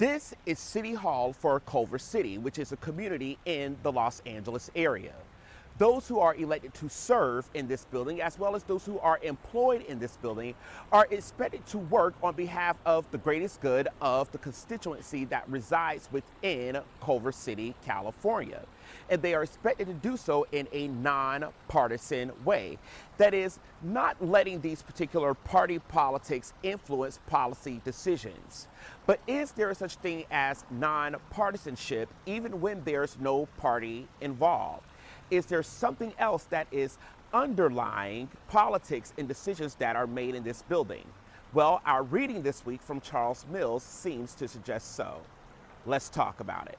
This is City Hall for Culver City, which is a community in the Los Angeles area. Those who are elected to serve in this building, as well as those who are employed in this building, are expected to work on behalf of the greatest good of the constituency that resides within Culver City, California. And they are expected to do so in a nonpartisan way. That is, not letting these particular party politics influence policy decisions. But is there such thing as nonpartisanship even when there's no party involved? Is there something else that is underlying politics and decisions that are made in this building? Well, our reading this week from Charles Mills seems to suggest so. Let's talk about it.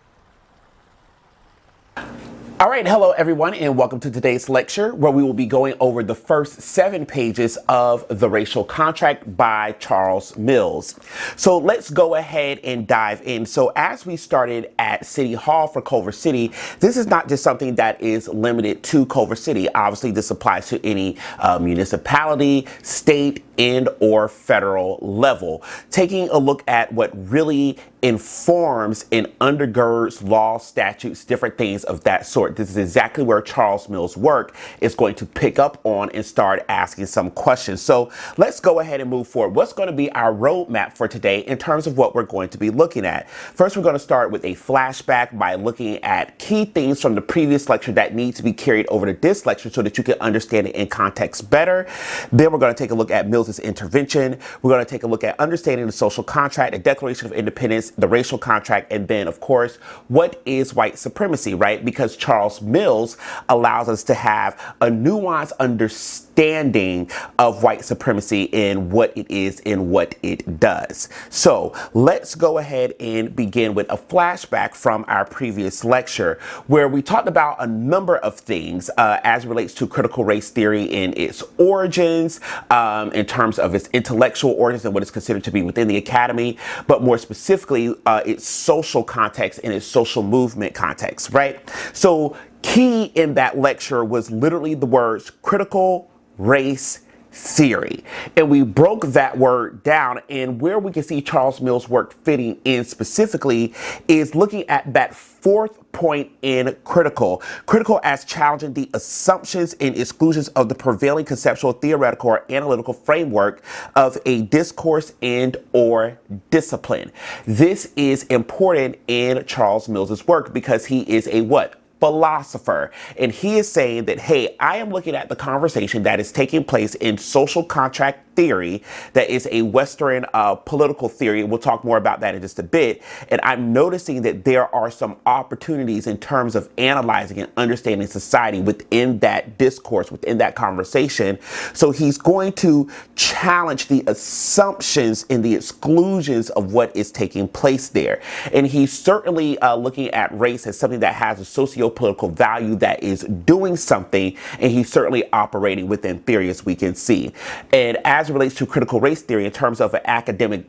All right, hello everyone, and welcome to today's lecture, where we will be going over the first 7 pages of The Racial Contract by Charles Mills. So let's go ahead and dive in. So as we started at City Hall for Culver City, this is not just something that is limited to Culver City. Obviously, this applies to any municipality, state, and or federal level. Taking a look at what really informs and undergirds laws, statutes, different things of that sort. This is exactly where Charles Mills' work is going to pick up on and start asking some questions. So let's go ahead and move forward. What's going to be our roadmap for today in terms of what we're going to be looking at? First, we're going to start with a flashback by looking at key things from the previous lecture that need to be carried over to this lecture so that you can understand it in context better. Then we're going to take a look at Mills's intervention. We're going to take a look at understanding the social contract, the Declaration of Independence, the racial contract, and then, of course, what is white supremacy, right? Because Charles Mills allows us to have a nuanced understanding of white supremacy and what it is and what it does. So let's go ahead and begin with a flashback from our previous lecture, where we talked about a number of things as it relates to critical race theory in its origins, in terms of its intellectual origins and what is considered to be within the academy, but more specifically, its social context and its social movement context, right? So key in that lecture was literally the words critical race theory. And we broke that word down, and where we can see Charles Mills' work fitting in specifically is looking at that fourth point in critical. Critical as challenging the assumptions and exclusions of the prevailing conceptual, theoretical, or analytical framework of a discourse and or discipline. This is important in Charles Mills' work because he is a what? Philosopher. And he is saying that, hey, I am looking at the conversation that is taking place in social contract theory, that is a Western political theory. We'll talk more about that in just a bit. And I'm noticing that there are some opportunities in terms of analyzing and understanding society within that discourse, within that conversation. So he's going to challenge the assumptions and the exclusions of what is taking place there. And he's certainly looking at race as something that has a socio-political value that is doing something, and he's certainly operating within theory, as we can see. And as it relates to critical race theory in terms of an academic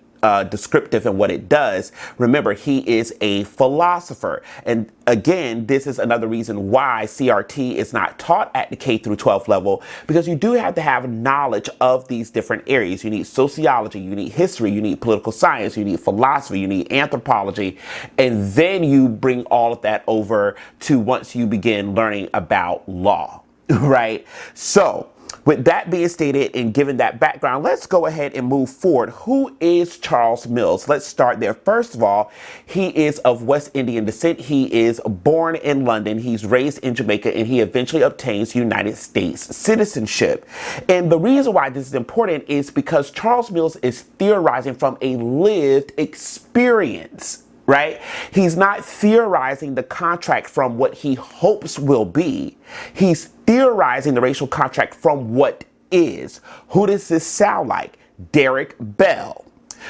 descriptive and what it does, remember, he is a philosopher. And again, this is another reason why CRT is not taught at the K through 12 level, because you do have to have knowledge of these different areas. You need sociology, you need history, you need political science, you need philosophy, you need anthropology, and then you bring all of that over to once you begin learning about law, right? So with that being stated and given that background, let's go ahead and move forward. Who is Charles Mills? Let's start there. First of all, he is of West Indian descent. He is born in London. He's raised in Jamaica, and he eventually obtains United States citizenship. And the reason why this is important is because Charles Mills is theorizing from a lived experience, right? He's not theorizing the contract from what he hopes will be. He's theorizing the racial contract from what is. Who does this sound like? Derek Bell.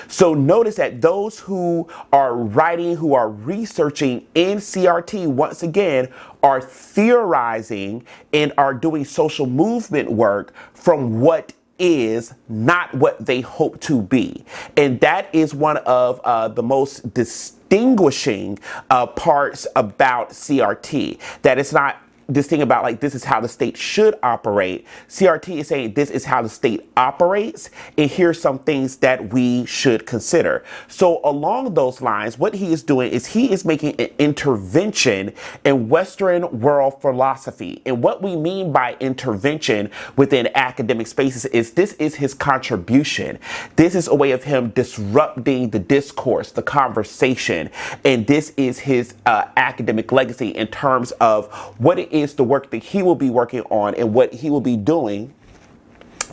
So notice that those who are writing, who are researching in CRT, once again, are theorizing and are doing social movement work from what is, not what they hope to be. And that is one of the most distinguishing parts about CRT, that it's not this thing about like this is how the state should operate. CRT is saying this is how the state operates, and here's some things that we should consider. So along those lines, what he is doing is he is making an intervention in Western world philosophy. And what we mean by intervention within academic spaces is this is his contribution. This is a way of him disrupting the discourse, the conversation, and this is his academic legacy in terms of what it is the work that he will be working on and what he will be doing,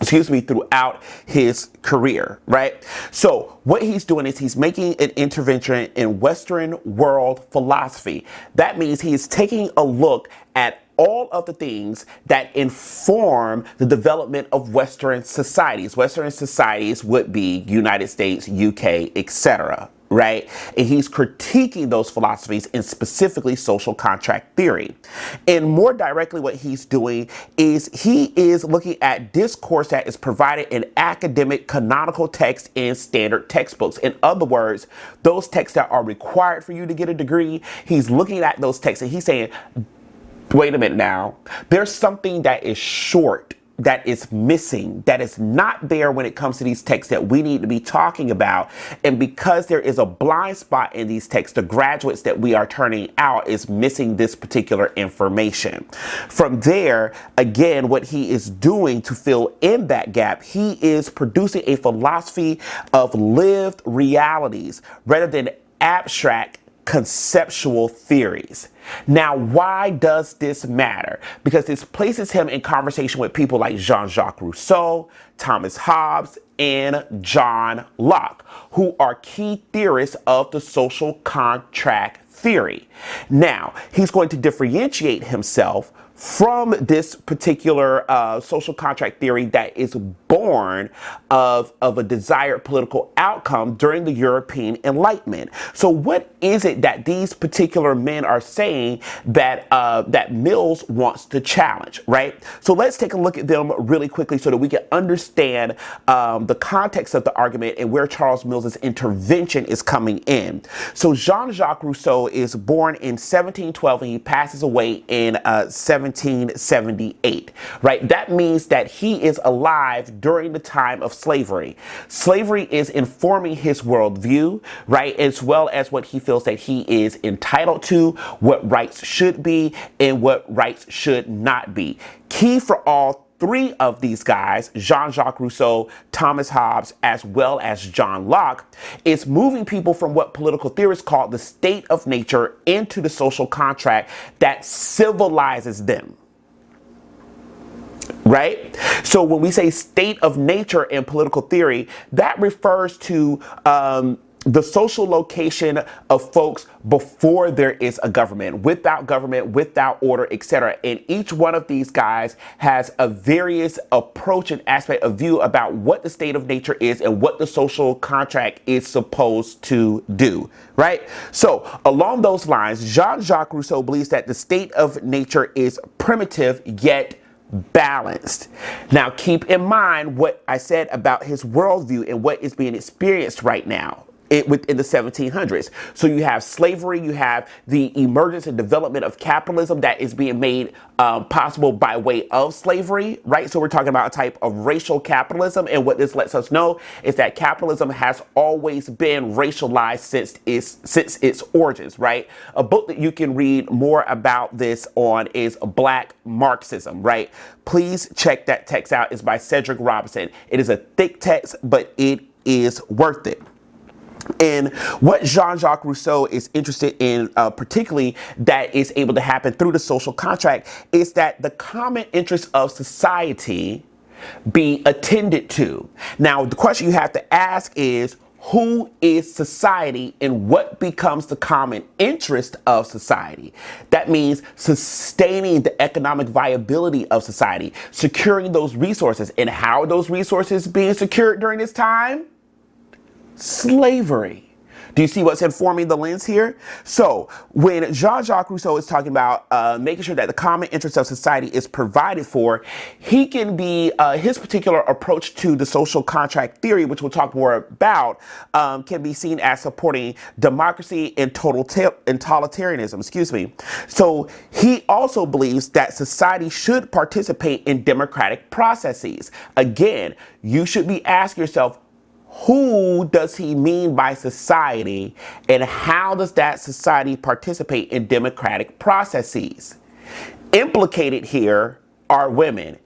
throughout his career, right? So what he's doing is he's making an intervention in Western world philosophy. That means he is taking a look at all of the things that inform the development of Western societies. Western societies would be United States, UK, etc., right? And he's critiquing those philosophies and specifically social contract theory. And more directly, what he's doing is he is looking at discourse that is provided in academic canonical text and standard textbooks. In other words, those texts that are required for you to get a degree, he's looking at those texts and he's saying, wait a minute now, there's something that is short, that is missing, that is not there when it comes to these texts that we need to be talking about. And because there is a blind spot in these texts, the graduates that we are turning out is missing this particular information. From there, again, what he is doing to fill in that gap, he is producing a philosophy of lived realities rather than abstract conceptual theories. Now, why does this matter? Because this places him in conversation with people like Jean-Jacques Rousseau, Thomas Hobbes, and John Locke, who are key theorists of the social contract theory. Now, he's going to differentiate himself from this particular social contract theory that is born of a desired political outcome during the European Enlightenment. So what is it that these particular men are saying that that Mills wants to challenge, right? So let's take a look at them really quickly so that we can understand the context of the argument and where Charles Mills's intervention is coming in. So Jean-Jacques Rousseau is born in 1712 and he passes away in 1778, right? That means that he is alive during the time of slavery. Slavery is informing his worldview, right? As well as what he feels that he is entitled to, what rights should be, and what rights should not be. Key for all three of these guys, Jean-Jacques Rousseau, Thomas Hobbes, as well as John Locke, is moving people from what political theorists call the state of nature into the social contract that civilizes them. Right? So when we say state of nature in political theory, that refers to the social location of folks before there is a government, without order, etc. And each one of these guys has a various approach and aspect of view about what the state of nature is and what the social contract is supposed to do, right? So along those lines, Jean-Jacques Rousseau believes that the state of nature is primitive yet balanced. Now keep in mind what I said about his worldview and what is being experienced right now within the 1700s. So you have slavery, you have the emergence and development of capitalism that is being made possible by way of slavery, right? So we're talking about a type of racial capitalism, and what this lets us know is that capitalism has always been racialized since its origins, right? A book that you can read more about this on is Black Marxism, right? Please check that text out. It's by Cedric Robinson. It is a thick text, but it is worth it. And what Jean-Jacques Rousseau is interested in, particularly that is able to happen through the social contract, is that the common interests of society be attended to. Now, the question you have to ask is, who is society and what becomes the common interest of society? That means sustaining the economic viability of society, securing those resources. And how are those resources being secured during this time? Slavery. Do you see what's informing the lens here? So when Jean-Jacques Rousseau is talking about making sure that the common interest of society is provided for, he can be, his particular approach to the social contract theory, which we'll talk more about, can be seen as supporting democracy and totalitarianism, excuse me. So he also believes that society should participate in democratic processes. Again, you should be asking yourself, who does he mean by society, and how does that society participate in democratic processes? Implicated here are women.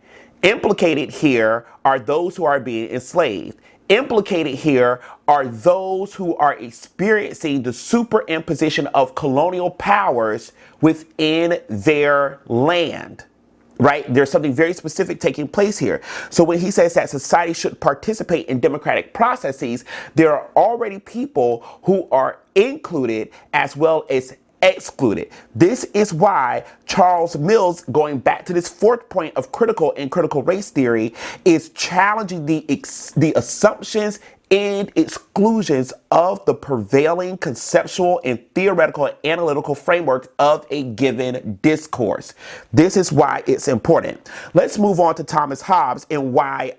Implicated here are those who are being enslaved. Implicated here are those who are experiencing the superimposition of colonial powers within their land. Right? There's something very specific taking place here. So when he says that society should participate in democratic processes, there are already people who are included as well as excluded. This is why Charles Mills, going back to this fourth point of critical and critical race theory, is challenging the assumptions and exclusions of the prevailing conceptual and theoretical and analytical framework of a given discourse. This is why it's important. Let's move on to Thomas Hobbes and why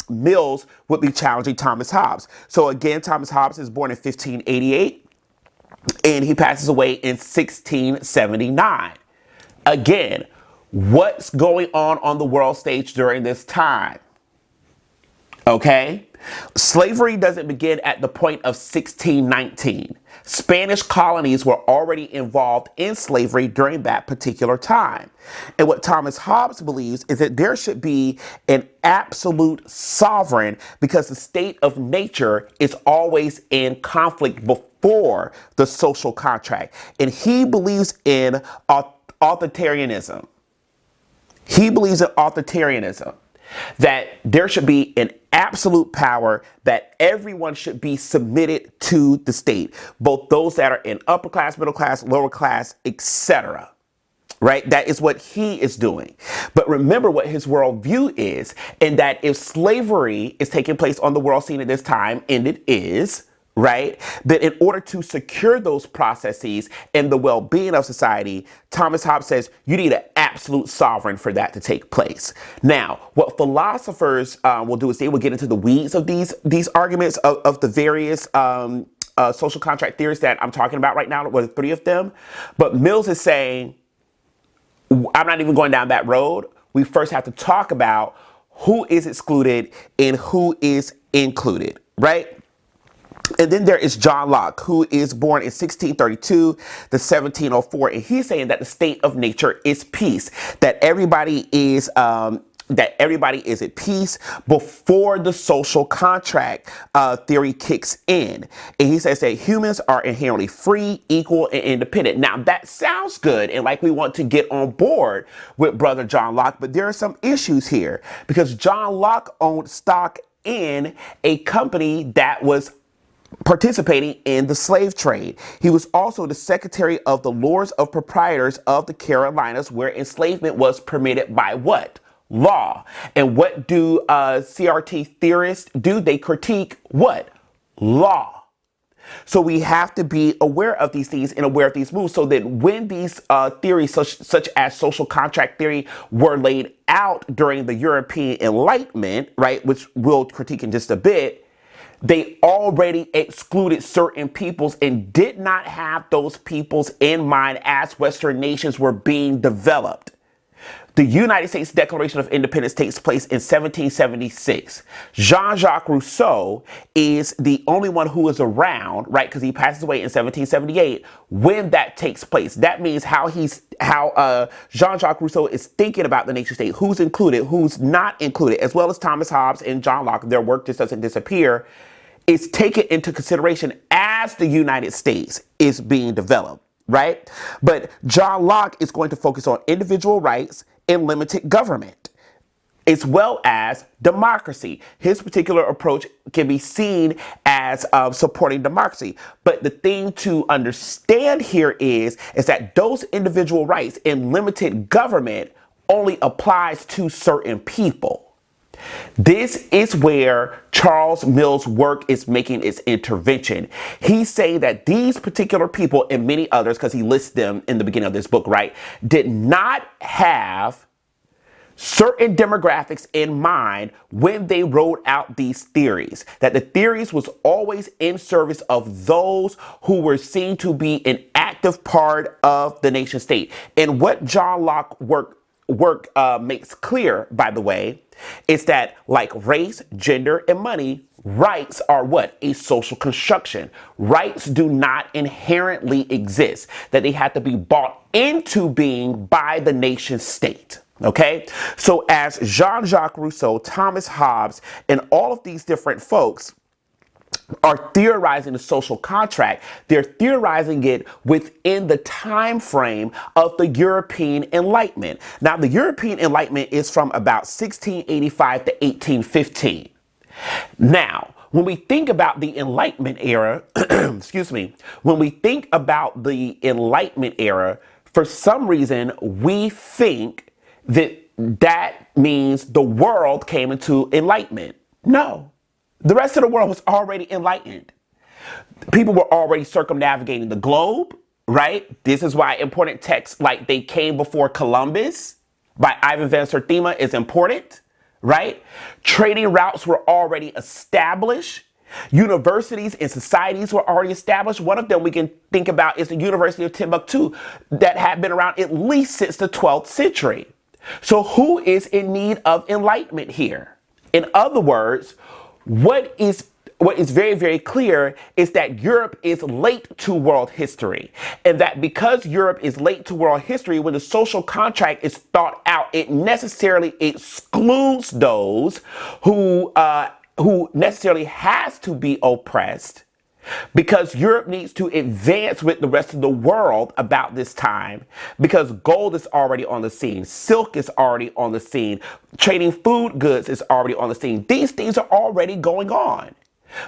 Mills would be challenging Thomas Hobbes. So again, Thomas Hobbes is born in 1588 and he passes away in 1679. Again, what's going on the world stage during this time? Okay? Slavery doesn't begin at the point of 1619. Spanish colonies were already involved in slavery during that particular time. And what Thomas Hobbes believes is that there should be an absolute sovereign because the state of nature is always in conflict before the social contract. And he believes in authoritarianism. He believes in authoritarianism, that there should be an absolute power, that everyone should be submitted to the state, both those that are in upper class, middle class, lower class, etc. Right? That is what he is doing. But remember what his worldview is, and that if slavery is taking place on the world scene at this time, and it is, right, that in order to secure those processes and the well-being of society, Thomas Hobbes says you need an absolute sovereign for that to take place. Now, what philosophers will do is they will get into the weeds of these arguments of the various social contract theories that I'm talking about right now, with three of them. But Mills is saying, I'm not even going down that road. We first have to talk about who is excluded and who is included, right? And then there is John Locke, who is born in 1632 to 1704, and he's saying that the state of nature is peace, that everybody is at peace before the social contract theory kicks in. And he says that humans are inherently free, equal, and independent. Now that sounds good, and like we want to get on board with Brother John Locke, but there are some issues here because John Locke owned stock in a company that was participating in the slave trade. He was also the secretary of the Lords of Proprietors of the Carolinas, where enslavement was permitted by what? Law. And what do CRT theorists do? They critique what? Law. So we have to be aware of these things and aware of these moves so that when these theories such as social contract theory were laid out during the European Enlightenment, right, which we'll critique in just a bit, they already excluded certain peoples and did not have those peoples in mind as Western nations were being developed. The United States Declaration of Independence takes place in 1776. Jean-Jacques Rousseau is the only one who is around, right, because he passes away in 1778, when that takes place. That means how Jean-Jacques Rousseau is thinking about the nation state, who's included, who's not included, as well as Thomas Hobbes and John Locke. Their work just doesn't disappear. It's taken into consideration as the United States is being developed, right? But John Locke is going to focus on individual rights and limited government, as well as democracy. His particular approach can be seen as supporting democracy. But the thing to understand here is that those individual rights and limited government only applies to certain people. This is where Charles Mills' work is making its intervention. He's saying that these particular people and many others, because he lists them in the beginning of this book, right, did not have certain demographics in mind when they wrote out these theories, that the theories was always in service of those who were seen to be an active part of the nation state. And what John Locke work makes clear, by the way, is that like race, gender, and money, rights are what? A social construction. Rights do not inherently exist, that they have to be bought into being by the nation state. Okay, so as Jean-Jacques Rousseau, Thomas Hobbes, and all of these different folks are theorizing the social contract, they're theorizing it within the time frame of the European Enlightenment. Now, the European Enlightenment is from about 1685 to 1815. Now, when we think about the Enlightenment era, excuse me, when we think about the Enlightenment era, for some reason, we think that means the world came into enlightenment. No, the rest of the world was already enlightened. People were already circumnavigating the globe, right? This is why important texts like They Came Before Columbus by Ivan Van Sertima is important, right? Trading routes were already established. Universities and societies were already established. One of them we can think about is the University of Timbuktu that had been around at least since the 12th century. So who is in need of enlightenment here? In other words, what is very, very clear is that Europe is late to world history. And that because Europe is late to world history, when the social contract is thought out, it necessarily excludes those who necessarily has to be oppressed, because Europe needs to advance with the rest of the world about this time, because gold is already on the scene, silk is already on the scene, trading food goods is already on the scene. These things are already going on.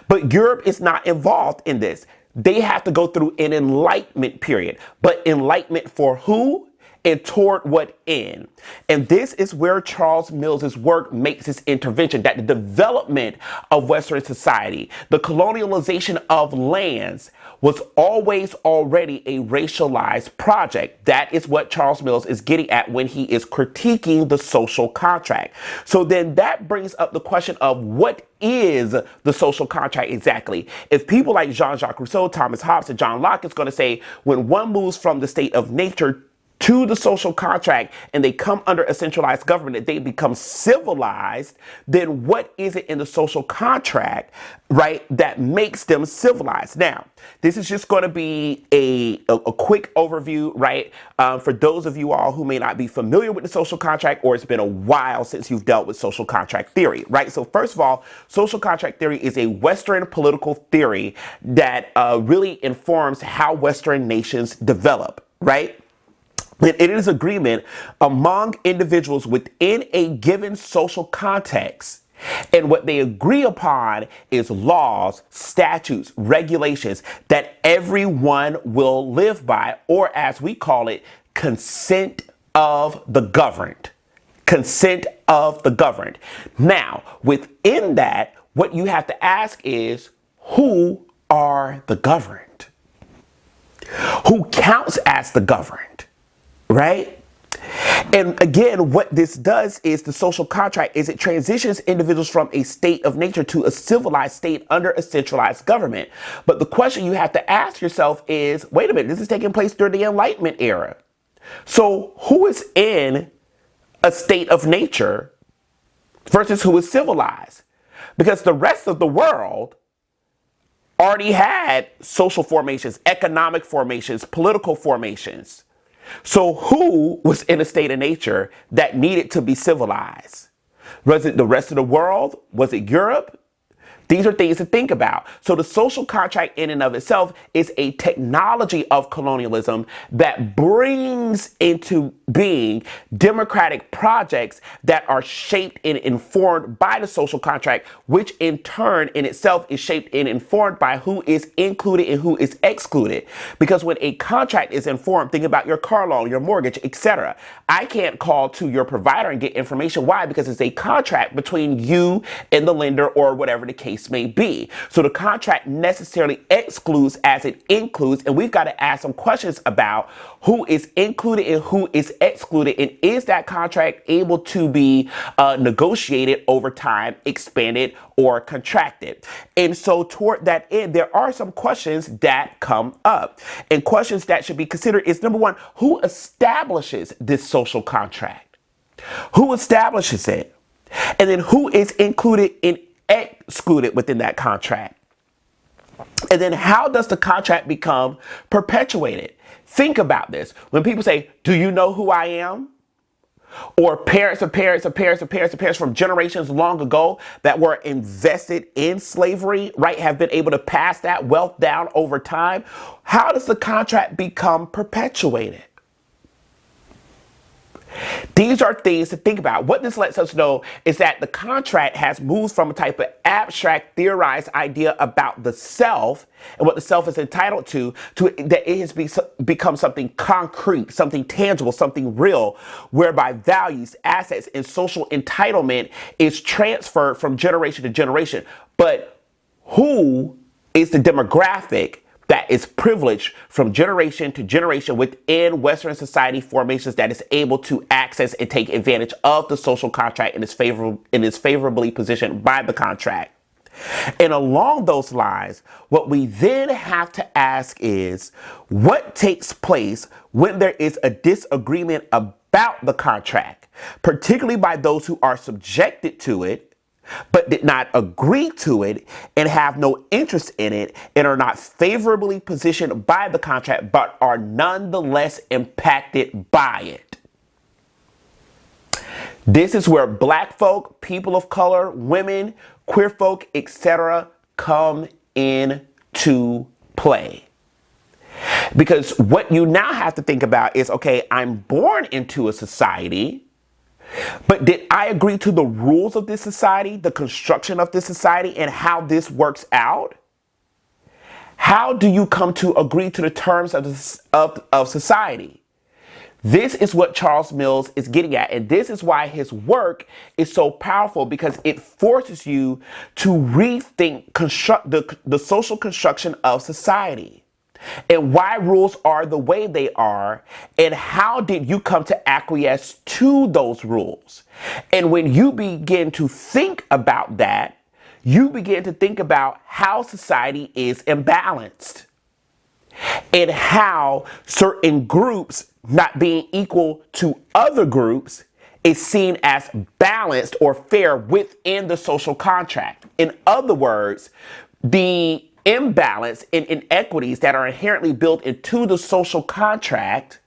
But Europe is not involved in this. They have to go through an enlightenment period. But enlightenment for who? And toward what end? And this is where Charles Mills's work makes its intervention, that the development of Western society, the colonialization of lands, was always already a racialized project. That is what Charles Mills is getting at when he is critiquing the social contract. So then that brings up the question of what is the social contract exactly? If people like Jean-Jacques Rousseau, Thomas Hobbes, and John Locke is going to say when one moves from the state of nature to the social contract and they come under a centralized government, that they become civilized, then what is it in the social contract, right, that makes them civilized? Now, this is just going to be a quick overview, right, for those of you all who may not be familiar with the social contract, or it's been a while since you've dealt with social contract theory, right? So first of all, social contract theory is a Western political theory that really informs how Western nations develop, right? It is agreement among individuals within a given social context. And what they agree upon is laws, statutes, regulations that everyone will live by, or as we call it, consent of the governed. Consent of the governed. Now, within that, what you have to ask is, who are the governed? Who counts as the governed? Right? And again, what this does is the social contract is it transitions individuals from a state of nature to a civilized state under a centralized government. But the question you have to ask yourself is, wait a minute, this is taking place during the Enlightenment era. So who is in a state of nature versus who is civilized? Because the rest of the world already had social formations, economic formations, political formations. So who was in a state of nature that needed to be civilized? Was it the rest of the world? Was it Europe? These are things to think about. So the social contract in and of itself is a technology of colonialism that brings into being democratic projects that are shaped and informed by the social contract, which in turn in itself is shaped and informed by who is included and who is excluded. Because when a contract is informed, think about your car loan, your mortgage, etc. I can't call to your provider and get information. Why? Because it's a contract between you and the lender or whatever the case may be. So the contract necessarily excludes as it includes, and we've got to ask some questions about who is included and who is excluded, and is that contract able to be negotiated over time, expanded, or contracted. And so toward that end, there are some questions that come up, and questions that should be considered is, number one, who establishes this social contract? Who establishes it? And then who is included and excluded within that contract? And then how does the contract become perpetuated? Think about this. When people say, do you know who I am? Or parents of parents of parents of parents of parents from generations long ago that were invested in slavery, right, have been able to pass that wealth down over time. How does the contract become perpetuated? These are things to think about. What this lets us know is that the contract has moved from a type of abstract, theorized idea about the self and what the self is entitled to that it has become something concrete, something tangible, something real, whereby values, assets, and social entitlement is transferred from generation to generation. But who is the demographic that is privileged from generation to generation within Western society formations that is able to access and take advantage of the social contract and is favorably positioned by the contract? And along those lines, what we then have to ask is, what takes place when there is a disagreement about the contract, particularly by those who are subjected to it, but did not agree to it and have no interest in it and are not favorably positioned by the contract, but are nonetheless impacted by it? This is where Black folk, people of color, women, queer folk, etc. come into play. Because what you now have to think about is, okay, I'm born into a society, but did I agree to the rules of this society, the construction of this society, and how this works out? How do you come to agree to the terms of society? This is what Charles Mills is getting at, and this is why his work is so powerful, because it forces you to rethink the social construction of society, and why rules are the way they are, and how did you come to acquiesce to those rules. And when you begin to think about that, you begin to think about how society is imbalanced and how certain groups not being equal to other groups is seen as balanced or fair within the social contract. In other words, the imbalance and inequities that are inherently built into the social contract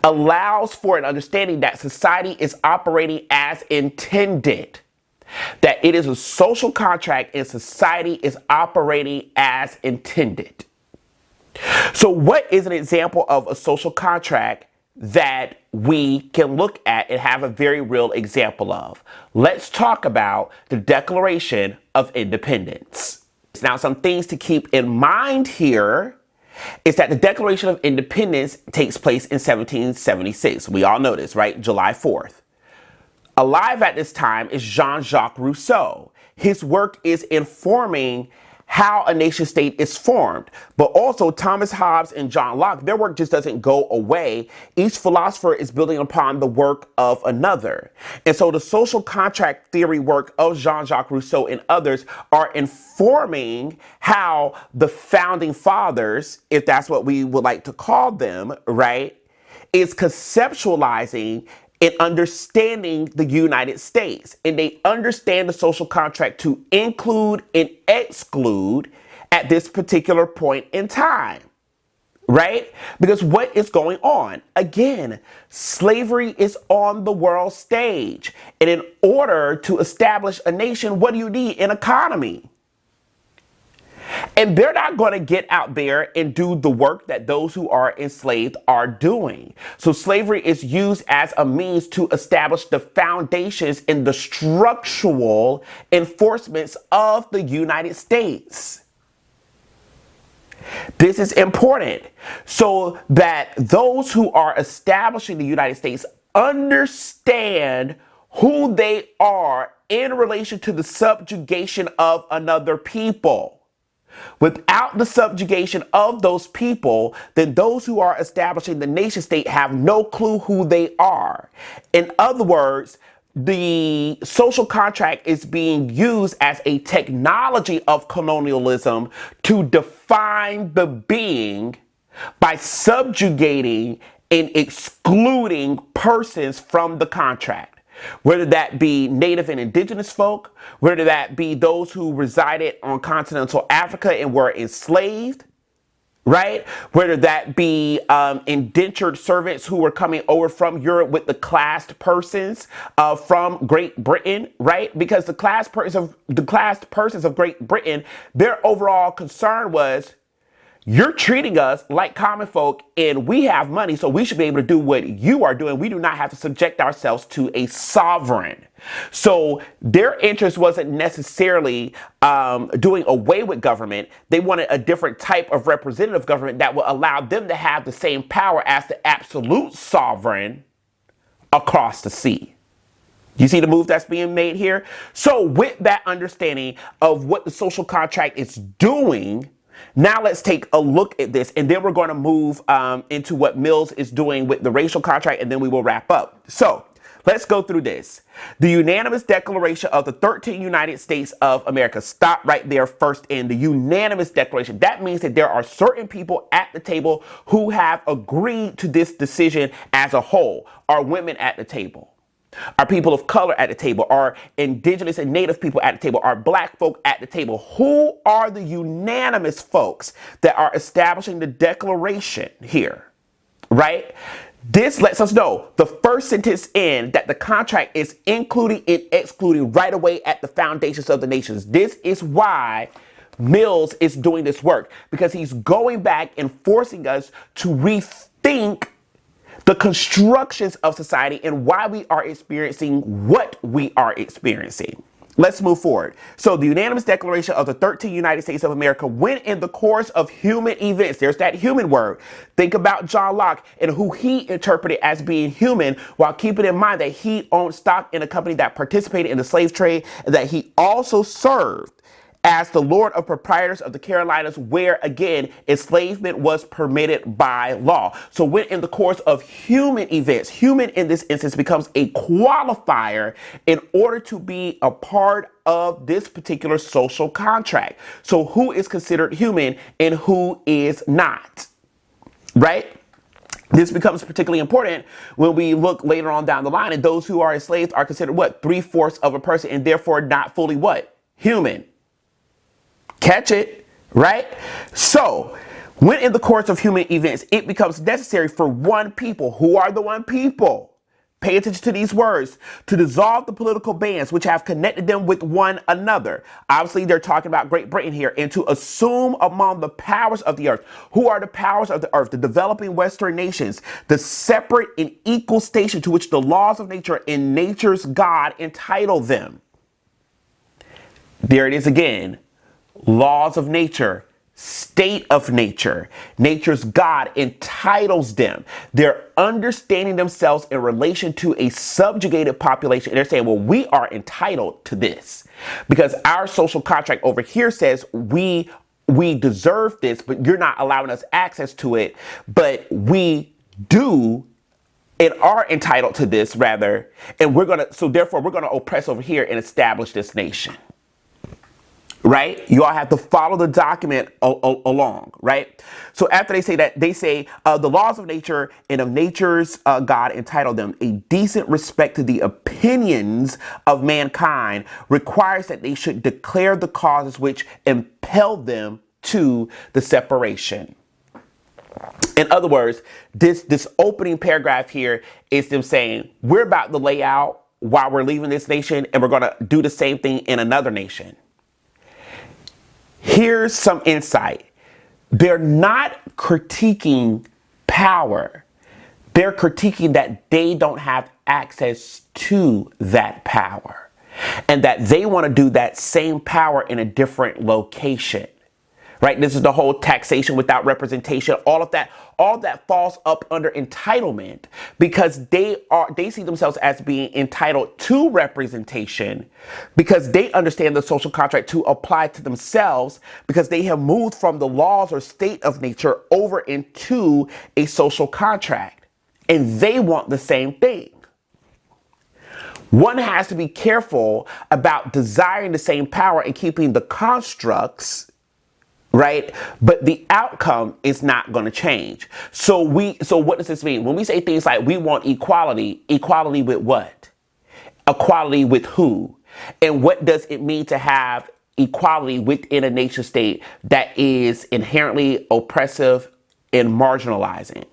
allows for an understanding that society is operating as intended, that it is a social contract and society is operating as intended. So what is an example of a social contract that we can look at and have a very real example of? Let's talk about the Declaration of Independence. Now, some things to keep in mind here is that the Declaration of Independence takes place in 1776. We all know this, right? July 4th. Alive at this time is Jean-Jacques Rousseau. His work is informing how a nation state is formed. But also Thomas Hobbes and John Locke, their work just doesn't go away. Each philosopher is building upon the work of another. And so the social contract theory work of Jean-Jacques Rousseau and others are informing how the founding fathers, if that's what we would like to call them, right, is conceptualizing in understanding the United States. And they understand the social contract to include and exclude at this particular point in time, right? Because what is going on? Again, slavery is on the world stage. And in order to establish a nation, what do you need? An economy. And they're not going to get out there and do the work that those who are enslaved are doing. So slavery is used as a means to establish the foundations and the structural enforcements of the United States. This is important so that those who are establishing the United States understand who they are in relation to the subjugation of another people. Without the subjugation of those people, then those who are establishing the nation state have no clue who they are. In other words, the social contract is being used as a technology of colonialism to define the being by subjugating and excluding persons from the contract. Whether that be native and indigenous folk, whether that be those who resided on continental Africa and were enslaved, right? Whether that be indentured servants who were coming over from Europe with the classed persons from Great Britain, right? Because the classed persons of Great Britain, their overall concern was, you're treating us like common folk and we have money, so we should be able to do what you are doing. We do not have to subject ourselves to a sovereign. So their interest wasn't necessarily doing away with government. They wanted a different type of representative government that would allow them to have the same power as the absolute sovereign across the sea. You see the move that's being made here? So with that understanding of what the social contract is doing, now let's take a look at this, and then we're going to move into what Mills is doing with the racial contract, and then we will wrap up. So let's go through this. The unanimous declaration of the 13 United States of America. Stop right there first in the unanimous declaration. That means that there are certain people at the table who have agreed to this decision as a whole. Are women at the table? Are people of color at the table? Are indigenous and native people at the table? Are black folk at the table? Who are the unanimous folks that are establishing the declaration here, right? This lets us know the first sentence in that the contract is including and excluding right away at the foundations of the nations. This is why Mills is doing this work, because he's going back and forcing us to rethink the constructions of society and why we are experiencing what we are experiencing. Let's move forward. So the unanimous declaration of the 13 United States of America, when in the course of human events, there's that human word. Think about John Locke and who he interpreted as being human, while keeping in mind that he owned stock in a company that participated in the slave trade, and that he also served as the Lord of Proprietors of the Carolinas, where again enslavement was permitted by law. So when in the course of human events, human in this instance becomes a qualifier in order to be a part of this particular social contract. So who is considered human and who is not, right? This becomes particularly important when we look later on down the line, and those who are enslaved are considered what? 3/4 of a person, and therefore not fully what? Human. Catch it, right? So when in the course of human events, it becomes necessary for one people. Who are the one people? Pay attention to these words. To dissolve the political bands which have connected them with one another. Obviously, they're talking about Great Britain here. And to assume among the powers of the earth. Who are the powers of the earth? The developing Western nations. The separate and equal station to which the laws of nature and nature's God entitle them. There it is again. Laws of nature, state of nature, nature's God entitles them. They're understanding themselves in relation to a subjugated population. And they're saying, well, we are entitled to this because our social contract over here says we deserve this, but you're not allowing us access to it. But we do and are entitled to this rather. And therefore we're going to oppress over here and establish this nation. Right? You all have to follow the document along, right? So after they say that, they say the laws of nature and of nature's God entitle them. A decent respect to the opinions of mankind requires that they should declare the causes which impel them to the separation. In other words, this opening paragraph here is them saying, we're about to lay out why we're leaving this nation, and we're going to do the same thing in another nation. Here's some insight. They're not critiquing power. They're critiquing that they don't have access to that power, and that they want to do that same power in a different location. Right? This is the whole taxation without representation. All of that falls up under entitlement, because they see themselves as being entitled to representation, because they understand the social contract to apply to themselves, because they have moved from the laws or state of nature over into a social contract, and they want the same thing. One has to be careful about desiring the same power and keeping the constructs, right? But the outcome is not going to change. So what does this mean? When we say things like we want equality, equality with what? Equality with who? And what does it mean to have equality within a nation state that is inherently oppressive and marginalizing?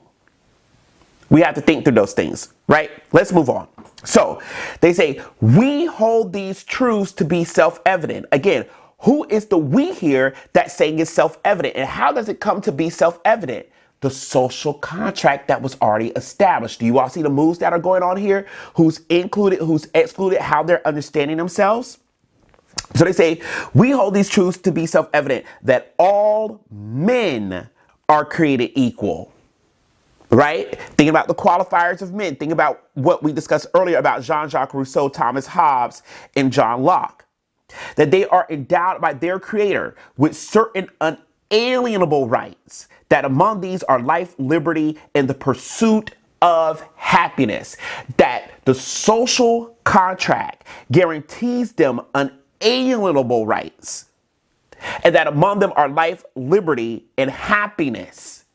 We have to think through those things, right? Let's move on. So they say, we hold these truths to be self-evident. Again, who is the we here that's saying it's self-evident? And how does it come to be self-evident? The social contract that was already established. Do you all see the moves that are going on here? Who's included, who's excluded, how they're understanding themselves? So they say, we hold these truths to be self-evident, that all men are created equal. Right? Think about the qualifiers of men. Think about what we discussed earlier about Jean-Jacques Rousseau, Thomas Hobbes, and John Locke. That they are endowed by their creator with certain unalienable rights, that among these are life, liberty, and the pursuit of happiness. That the social contract guarantees them unalienable rights, and that among them are life, liberty, and happiness.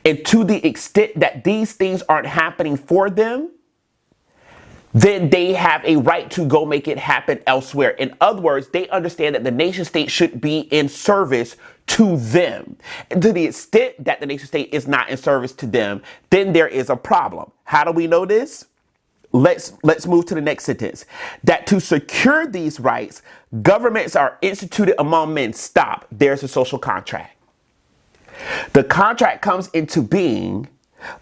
And to the extent that these things aren't happening for them, then they have a right to go make it happen elsewhere. In other words, they understand that the nation state should be in service to them. And to the extent that the nation state is not in service to them, then there is a problem. How do we know this? Let's move to the next sentence. That to secure these rights, governments are instituted among men. Stop. There's a social contract. The contract comes into being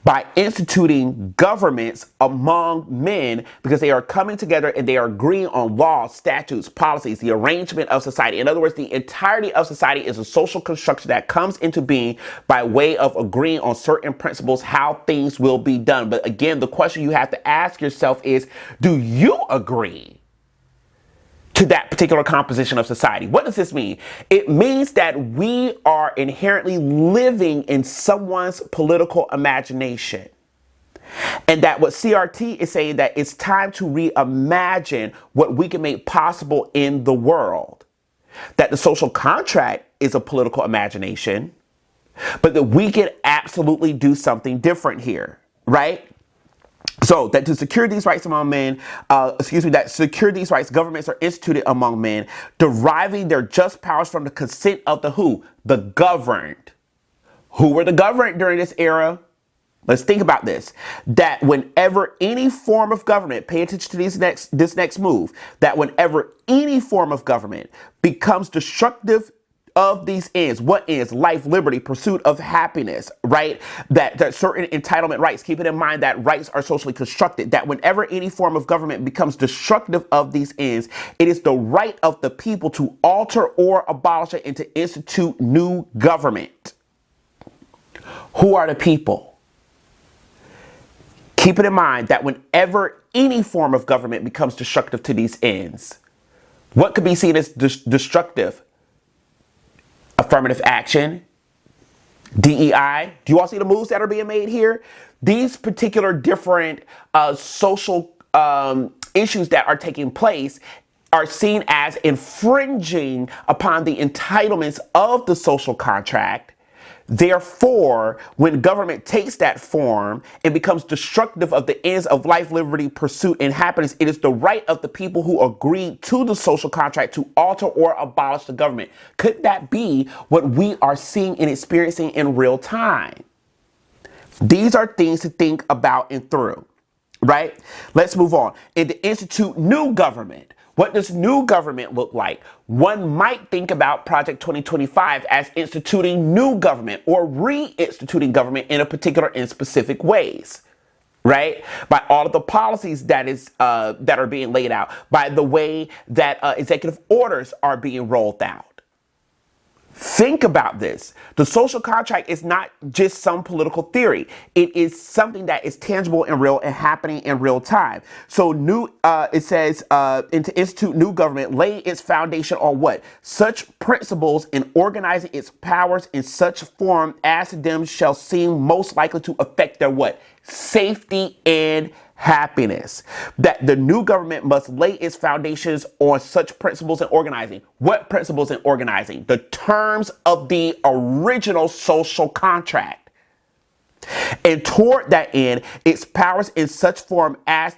by instituting governments among men, because they are coming together and they are agreeing on laws, statutes, policies, the arrangement of society. In other words, the entirety of society is a social construction that comes into being by way of agreeing on certain principles, how things will be done. But again, the question you have to ask yourself is, do you agree to that particular composition of society? What does this mean? It means that we are inherently living in someone's political imagination. And that what CRT is saying, that it's time to reimagine what we can make possible in the world. That the social contract is a political imagination, but that we can absolutely do something different here, right? So that to secure these rights among men, that secure these rights, governments are instituted among men, deriving their just powers from the consent of the who? The governed. Who were the governed during this era? Let's think about this. That whenever any form of government, pay attention to this next move, that whenever any form of government becomes destructive of these ends. What ends? Life, liberty, pursuit of happiness, right? That certain entitlement rights, keeping in mind that rights are socially constructed, that whenever any form of government becomes destructive of these ends, it is the right of the people to alter or abolish it and to institute new government. Who are the people? Keep it in mind that whenever any form of government becomes destructive to these ends, what could be seen as destructive? Affirmative action, DEI. Do you all see the moves that are being made here? These particular different social issues that are taking place are seen as infringing upon the entitlements of the social contract. Therefore, when government takes that form and becomes destructive of the ends of life, liberty, pursuit, and happiness, it is the right of the people who agreed to the social contract to alter or abolish the government. Could that be what we are seeing and experiencing in real time? These are things to think about and through, right? Let's move on. And to institute new government. What does new government look like? One might think about Project 2025 as instituting new government or reinstituting government in a particular and specific ways, right? By all of the policies that are being laid out, by the way that executive orders are being rolled out. Think about this. The social contract is not just some political theory. It is something that is tangible and real and happening in real time. So it says, and to institute new government, lay its foundation on what? Such principles in organizing its powers in such form as to them shall seem most likely to affect their what? Safety and happiness. That the new government must lay its foundations on such principles in organizing. What principles in organizing? The terms of the original social contract. And toward that end, its powers in such form as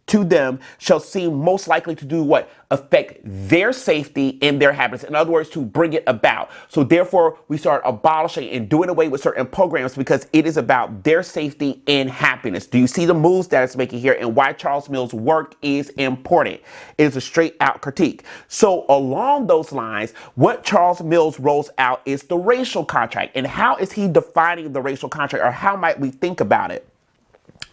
to them shall seem most likely to do what? Affect their safety and their happiness. In other words, to bring it about. So therefore, we start abolishing and doing away with certain programs because it is about their safety and happiness. Do you see the moves that it's making here and why Charles Mills' work is important? It is a straight out critique. So along those lines, what Charles Mills rolls out is the racial contract. And how is he defining the racial contract, or how might we think about it?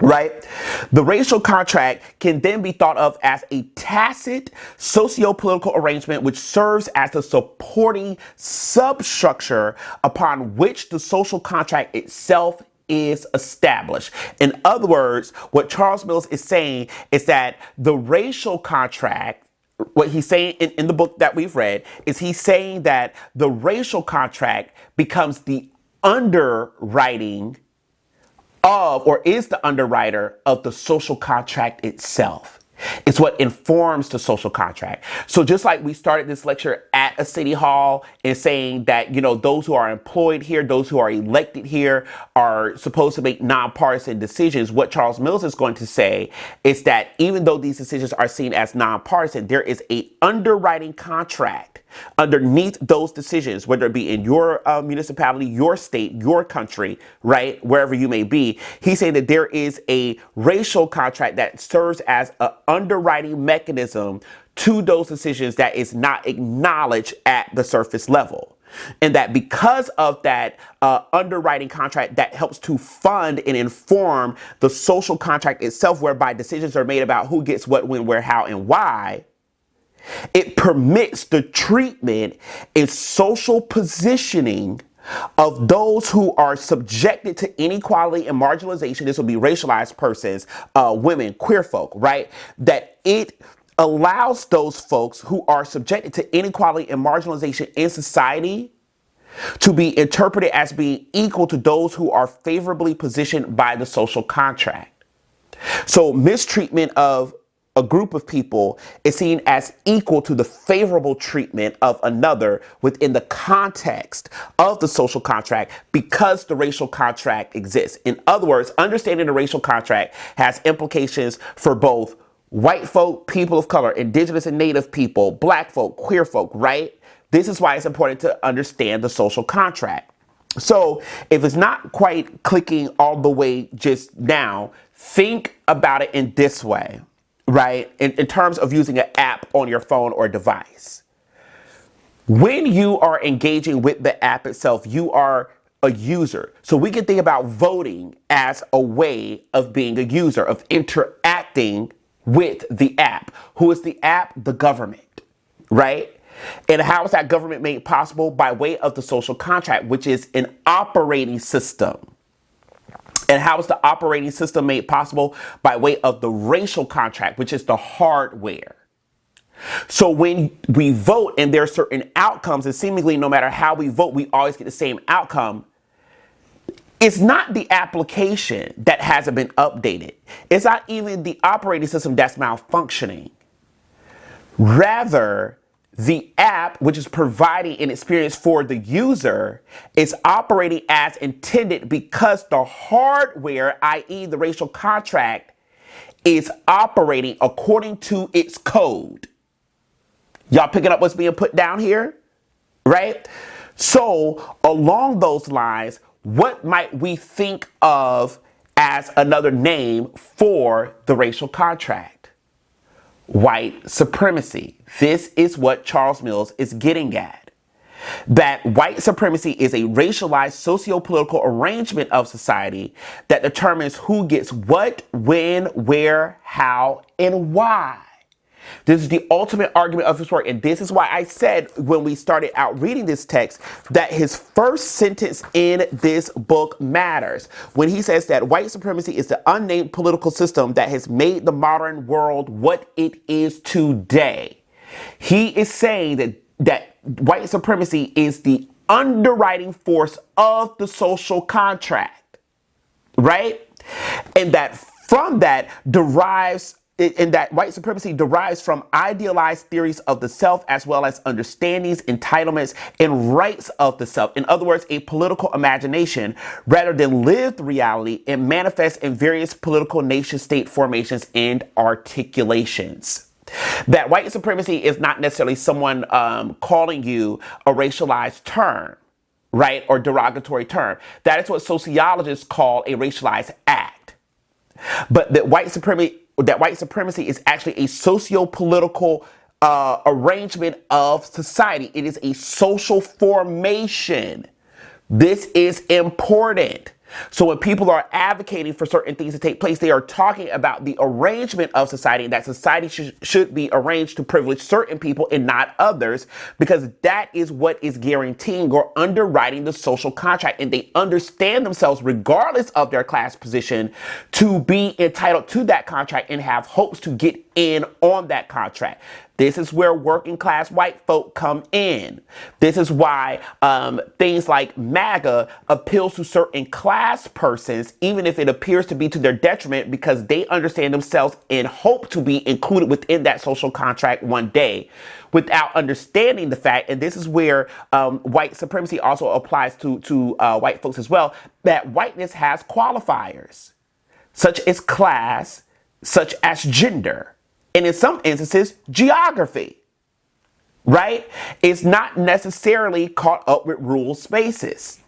Right? The racial contract can then be thought of as a tacit socio-political arrangement which serves as the supporting substructure upon which the social contract itself is established. In other words, what Charles Mills is saying is that the racial contract, what he's saying in the book that we've read, is he's saying that the racial contract becomes the underwriting of, or is the underwriter of, the social contract itself. It's what informs the social contract. So just like we started this lecture at a city hall and saying that, you know, those who are employed here, those who are elected here are supposed to make nonpartisan decisions. What Charles Mills is going to say is that even though these decisions are seen as nonpartisan, there is a underwriting contract underneath those decisions, whether it be in your municipality, your state, your country, right, wherever you may be. He's saying that there is a racial contract that serves as an underwriting mechanism to those decisions that is not acknowledged at the surface level. And that because of that underwriting contract that helps to fund and inform the social contract itself, whereby decisions are made about who gets what, when, where, how, and why, it permits the treatment and social positioning of those who are subjected to inequality and marginalization. This will be racialized persons, women, queer folk, right? That it allows those folks who are subjected to inequality and marginalization in society to be interpreted as being equal to those who are favorably positioned by the social contract. So mistreatment of a group of people is seen as equal to the favorable treatment of another within the context of the social contract because the racial contract exists. In other words, understanding the racial contract has implications for both white folk, people of color, indigenous and native people, black folk, queer folk, right? This is why it's important to understand the social contract. So if it's not quite clicking all the way just now, think about it in this way. Right? In terms of using an app on your phone or device. When you are engaging with the app itself, you are a user. So we can think about voting as a way of being a user, of interacting with the app. Who is the app? The government, right? And how is that government made possible? By way of the social contract, which is an operating system. And how is the operating system made possible? By way of the racial contract, which is the hardware. So when we vote and there are certain outcomes, and seemingly no matter how we vote, we always get the same outcome. It's not the application that hasn't been updated. It's not even the operating system that's malfunctioning. Rather, the app, which is providing an experience for the user, is operating as intended because the hardware, i.e. the racial contract, is operating according to its code. Y'all picking up what's being put down here? Right? So along those lines, what might we think of as another name for the racial contract? White supremacy. This is what Charles Mills is getting at. That white supremacy is a racialized socio-political arrangement of society that determines who gets what, when, where, how, and why. This is the ultimate argument of his work, and this is why I said when we started out reading this text that his first sentence in this book matters. When he says that white supremacy is the unnamed political system that has made the modern world what it is today. He is saying that white supremacy is the underwriting force of the social contract, right? And that from that derives and that white supremacy derives from idealized theories of the self as well as understandings, entitlements, and rights of the self. In other words, a political imagination rather than lived reality, and manifests in various political nation-state formations and articulations. That white supremacy is not necessarily someone calling you a racialized term, right, or derogatory term. That is what sociologists call a racialized act. But that white supremacy is actually a socio-political arrangement of society. It is a social formation. This is important. So when people are advocating for certain things to take place, they are talking about the arrangement of society, and that society should be arranged to privilege certain people and not others, because that is what is guaranteeing or underwriting the social contract. And they understand themselves, regardless of their class position, to be entitled to that contract and have hopes to get in on that contract. This is where working class white folk come in. This is why things like MAGA appeals to certain class persons, even if it appears to be to their detriment, because they understand themselves and hope to be included within that social contract one day, without understanding the fact, and this is where white supremacy also applies to white folks as well, that whiteness has qualifiers, such as class, such as gender, and in some instances, geography, right? It's not necessarily caught up with rule spaces.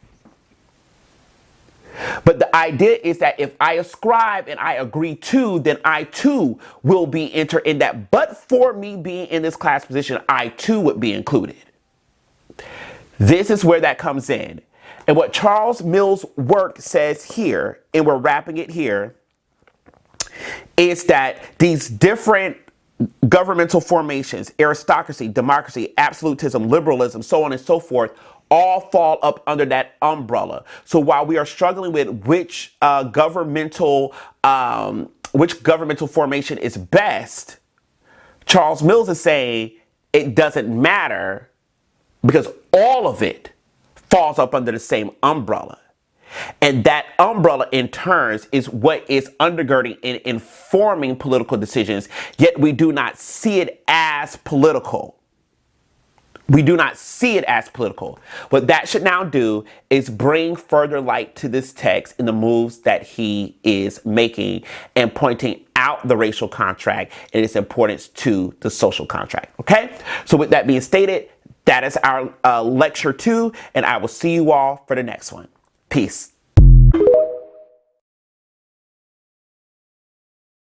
But the idea is that if I ascribe and I agree to, then I too will be entered in that. But for me being in this class position, I too would be included. This is where that comes in. And what Charles Mills' work says here, and we're wrapping it here, is that these different governmental formations, aristocracy, democracy, absolutism, liberalism, so on and so forth, all fall up under that umbrella. So while we are struggling with which governmental formation is best, Charles Mills is saying it doesn't matter because all of it falls up under the same umbrella. And that umbrella in turns is what is undergirding and informing political decisions, yet we do not see it as political. We do not see it as political. What that should now do is bring further light to this text in the moves that he is making and pointing out the racial contract and its importance to the social contract. Okay? So with that being stated, that is our lecture 2, and I will see you all for the next one. Peace.